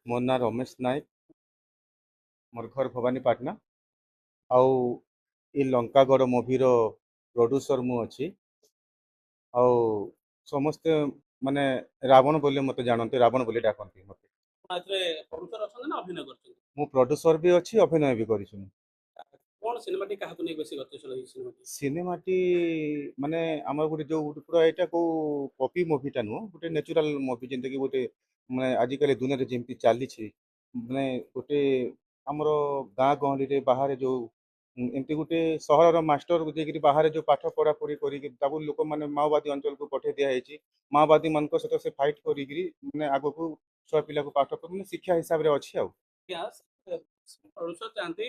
ମୋ ନାଁ ରମେଶ ନାୟକ। ମୋର ଘର ଭବାନୀପାଟଣା। ଆଉ ଏ ଲଙ୍କାଗଡ଼ ମୁଭିର ପ୍ରଡ୍ୟୁସର ମୁଁ ଅଛି। ଆଉ ସମସ୍ତେ ମାନେ ରାବଣ ବୋଲି ମୋତେ ଜାଣନ୍ତି, ରାବଣ ବୋଲି ଡାକନ୍ତି ମୋତେ। ଆପଣ ଏଥିରେ ପ୍ରଡ୍ୟୁସର ଅଛନ୍ତି ନା ଅଭିନୟ କରୁଛନ୍ତି? ମୁଁ ପ୍ରଡ୍ୟୁସର ବି ଅଛି, ଅଭିନୟ ବି କରିଛି ମୁଁ। କଣ ସିନେମାଟି କାହାକୁ ନେଇ ବେଶୀ ଗତିଶୀଳ ଏହି ସିନେମାଟି? ସିନେମାଟି ମାନେ ଆମର ଗୋଟେ ଯୋଉ ପୁରା ଏଇଟା କୋଉ କପି ମୁଭିଟା ନୁହଁ, ଗୋଟେ ନ୍ୟାଚୁରାଲ ମୁଭି ଯେମିତିକି ଗୋଟେ ମାନେ ଆଜିକାଲି ଦୁନିଆରେ ଯେମିତି ଚାଲିଛି, ମାନେ ଗୋଟେ ଆମର ଗାଁ ଗହଳିରେ ବାହାରେ ଯୋଉ ଏମିତି ଗୋଟେ ସହରର ମାଷ୍ଟର ଯାଇକିରି ବାହାରେ ଯୋଉ ପାଠ ପଢାପଢି କରିକି ତାକୁ ଲୋକମାନେ ମାଓବାଦୀ ଅଞ୍ଚଳକୁ ପଠେଇ ଦିଆଯାଇଛି। ମାଓବାଦୀ ମାନଙ୍କ ସହିତ ସେ ଫାଇଟ୍ କରିକିରି ମାନେ ଆଗକୁ ଛୁଆ ପିଲାକୁ ପାଠ ମାନେ ଶିକ୍ଷା ହିସାବରେ ଅଛି ଆଉ। ପ୍ରଡ୍ୟୁସର ଚାହାନ୍ତି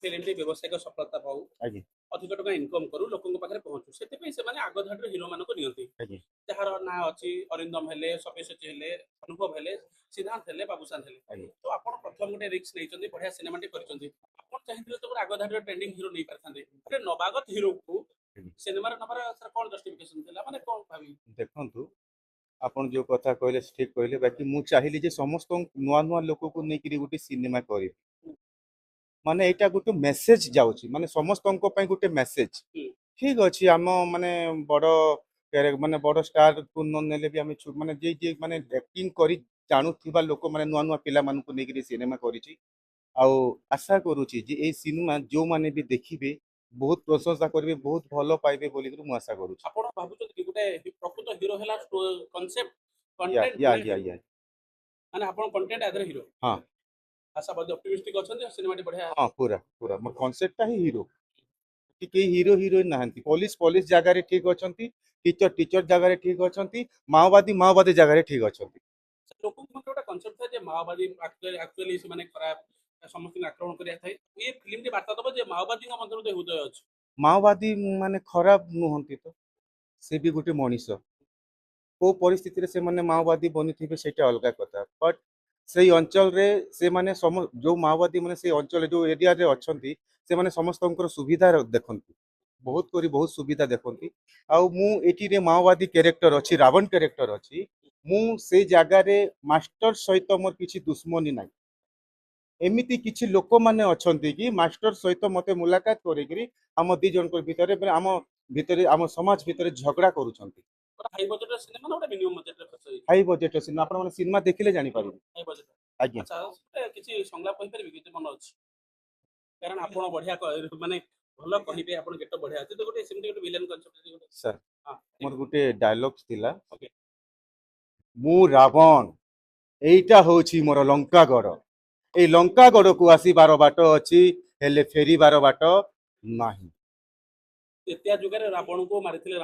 ଫିଲ୍ମଟି ବ୍ୟବସାୟିକ ସଫଳତା ପାଉ, ଆଜ୍ଞା ଅଧିକ ଟଙ୍କା ଇନକମ୍ କରୁ, ଲୋକଙ୍କ ପାଖରେ ପହଞ୍ଚୁ, ସେଥିପାଇଁ ସେମାନେ ଆଗ ଧାଡ଼ିର ହିରୋ ମାନଙ୍କୁ ନିଅନ୍ତି। ଆଜ୍ଞା ଯାହାର ନାଁ ଅଛି ଅରିନ୍ଦମ ହେଲେ, ସବ୍ୟସାଚୀ ହେଲେ, ଅନୁଭବ ହେଲେ, ସିଦ୍ଧାର୍ଥ ହେଲେ, ବାବୁସାନ ହେଲେ। ଆଜ୍ଞା। ତ ଆପଣ ପ୍ରଥମ ଗୋଟେ ରିସ୍କ ନେଇଛନ୍ତି, ବଢିଆ ସିନେମାଟି କରିଛନ୍ତି। ଆପଣ ଚାହିଁଥିଲେ ତ ଗୋଟେ ଆଗ ଧାଡ଼ିର ଟ୍ରେଣ୍ଡିଂ ହିରୋ ନେଇ ପାରିଥାନ୍ତେ। ଗୋଟେ ନବାଗତ ହିରୋକୁ ଆଜ୍ଞା। ସିନେମାରେ ନବାର କଣ ଜଷ୍ଟିଫିକେସନ ଥିଲା, ମାନେ କଣ ଭାବି? ଦେଖନ୍ତୁ, ଆପଣ ଯୋଉ କଥା କହିଲେ ଠିକ କହିଲେ, ବାକି ମୁଁ ଚାହିଁଲି ଯେ ସମସ୍ତ ନୂଆ ନୂଆ ଲୋକକୁ ନେଇକିରି ଗୋଟେ ସିନେମା କରିବି। ମାନେ ଏଇଟା ଗୋଟେ ମେସେଜ ଯାଉଛି, ମାନେ ସମସ୍ତଙ୍କ ପାଇଁ ଗୋଟେ ମେସେଜ। ଠିକ ଅଛି, ଆମ ମାନେ ବଡ ମାନେ ବଡ ଷ୍ଟାର କୁ ନ ନେଲେ ବି ଆମେ ମାନେ ଯିଏ ମାନେ ଆକ୍ଟିଂ କରି ଜାଣୁଥିବା ଲୋକ ମାନେ ନୂଆ ନୂଆ ପିଲାମାନଙ୍କୁ ନେଇକିରି ସିନେମା କରିଛି। ଆଉ ଆଶା କରୁଛି ଯେ ଏଇ ସିନେମା ଯୋଉମାନେ ବି ଦେଖିବେ ବହୁତ ପ୍ରଶଂସା କରିବେ, ବହୁତ ଭଲ ପାଇବେ ବୋଲିକିରି ମୁଁ ଆଶା କରୁଛି। ଆପଣ ଭାବୁଛନ୍ତି କି ଗୋଟେ ପ୍ରକୃତ ହିରୋ ହେଲା କନସେପ୍ଟ, ୟା କଣ୍ଟେଣ୍ଟ ୟା ମାନେ ୟା ହିରୋ, ୟା ମାନେ ଆପଣ କଣ୍ଟେଣ୍ଟ ଆଧାର ହିରୋ। ହଁ ଆଶାବାଦୀ ଅପଟିମିଷ୍ଟିକ ଅଛନ୍ତି, ସିନେମାଟି ବଢିଆ। ହଁ, ପୁରା ପୁରା ମୋ କନସେପ୍ଟଟା ହିଁ ହିରୋ। କେହି ହିରୋ ହିରୋଇନ ନାହାନ୍ତି। ପୋଲିସ ପୋଲିସ ଜାଗାରେ ଠିକ ଅଛନ୍ତି, ଟିଚର ଟିଚର ଜାଗାରେ ଠିକ ଅଛନ୍ତି, ମାଓବାଦୀ ମାଓବାଦୀ ଜାଗାରେ ଠିକ ଅଛନ୍ତି। ଲୋକଙ୍କ ମধ্যে ଗୋଟେ କନସେପ୍ଟ ଥାଏ ଯେ ମାଓବାଦୀ ଆକ୍ଚୁଆଲି ସେମାନେ ଖରାପ, ସମସ୍ତଙ୍କୁ ଆକ୍ରମଣ କରିବା ଥାଏ। ଏ ଫିଲ୍ମଟି ବାର୍ତ୍ତା ଦବ ଯେ ମାଓବାଦୀଙ୍କ ମଧ୍ୟରେ ଗୋଟେ ହୃଦୟ ଅଛି। ମାଓବାଦୀ ମାନେ ଖରାପ ନୁହନ୍ତି ତ, ସେ ବି ଗୋଟେ ମଣିଷ। କୋଉ ପରିସ୍ଥିତିରେ ସେମାନେ ମାଓବାଦୀ ବନିଥିବେ ସେଇଟା ଅଲଗା କଥା, ବଟ୍ ସେଇ ଅଞ୍ଚଳରେ ସେମାନେ ଯୋଉ ମାଓବାଦୀ ମାନେ ସେଇ ଅଞ୍ଚଳରେ ଯୋଉ ଏରିଆରେ ଅଛନ୍ତି, ସେମାନେ ସମସ୍ତଙ୍କର ସୁବିଧା ଦେଖନ୍ତି, ବହୁତ କରି ବହୁତ ସୁବିଧା ଦେଖନ୍ତି। ଆଉ ମୁଁ ଏଠିରେ ମାଓବାଦୀ କ୍ୟାରେକ୍ଟର ଅଛି, ରାବଣ କ୍ୟାରେକ୍ଟର ଅଛି। ମୁଁ ସେଇ ଜାଗାରେ ମାଷ୍ଟର ସହିତ ମୋର କିଛି ଦୁଶ୍ମନୀ ନାହିଁ। ଏମିତି କିଛି ଲୋକମାନେ ଅଛନ୍ତି କି ମାଷ୍ଟର ସହିତ ମତେ ମୁଲାକାତ କରିକିରି ଆମ ଦି ଜଣଙ୍କ ଭିତରେ ଆମ ଭିତରେ ଆମ ସମାଜ ଭିତରେ ଝଗଡା କରୁଛନ୍ତି। ଗୋଟେ ହାଇ ବଜେଟର ସିନେମା ନା ଗୋଟେ ମିନିମମ୍ ବଜେଟରେ ଖର୍ଚ୍ଚ ହେଇଛି? ହାଇ ବଜେଟ ସିନେମା, ଆପଣ ମାନେ ସିନେମା ଦେଖିଲେ ଜାଣିପାରିବେ। High budget. ଆଜ୍ଞା ଆଚ୍ଛା, କିଛି ସଂଳାପ କହିପାରିବେ କି ମନେ ଅଛି? କାରଣ ଆପଣ ବଢିଆ ମାନେ ଭଲ କହିବେ, ଆପଣ ଗେଟ ବଢିଆ ଅଛି, ତ ଗୋଟେ ସେମିତି ଗୋଟେ ଭିଲେନ କନସେପ୍ଟ ଗୋଟେ। ସାର୍, ହଁ, ମୋର ଗୋଟେ ଡାୟଲଗ ଥିଲା, ଓକେ। ମୁଁ ରାବଣ, ଏଇଟା ହଉଛି ମୋର ଲଙ୍କାଗଡ଼। ଏଇ ଲଙ୍କାଗଡ଼କୁ ଆସିବାର ବାଟ ଅଛି, ହେଲେ ଫେରିବାର ବାଟ ନାହିଁ। ଦ୍ୱିତୀୟ ଯୁଗରେ ରାବଣକୁ ମାରିଥିଲେ।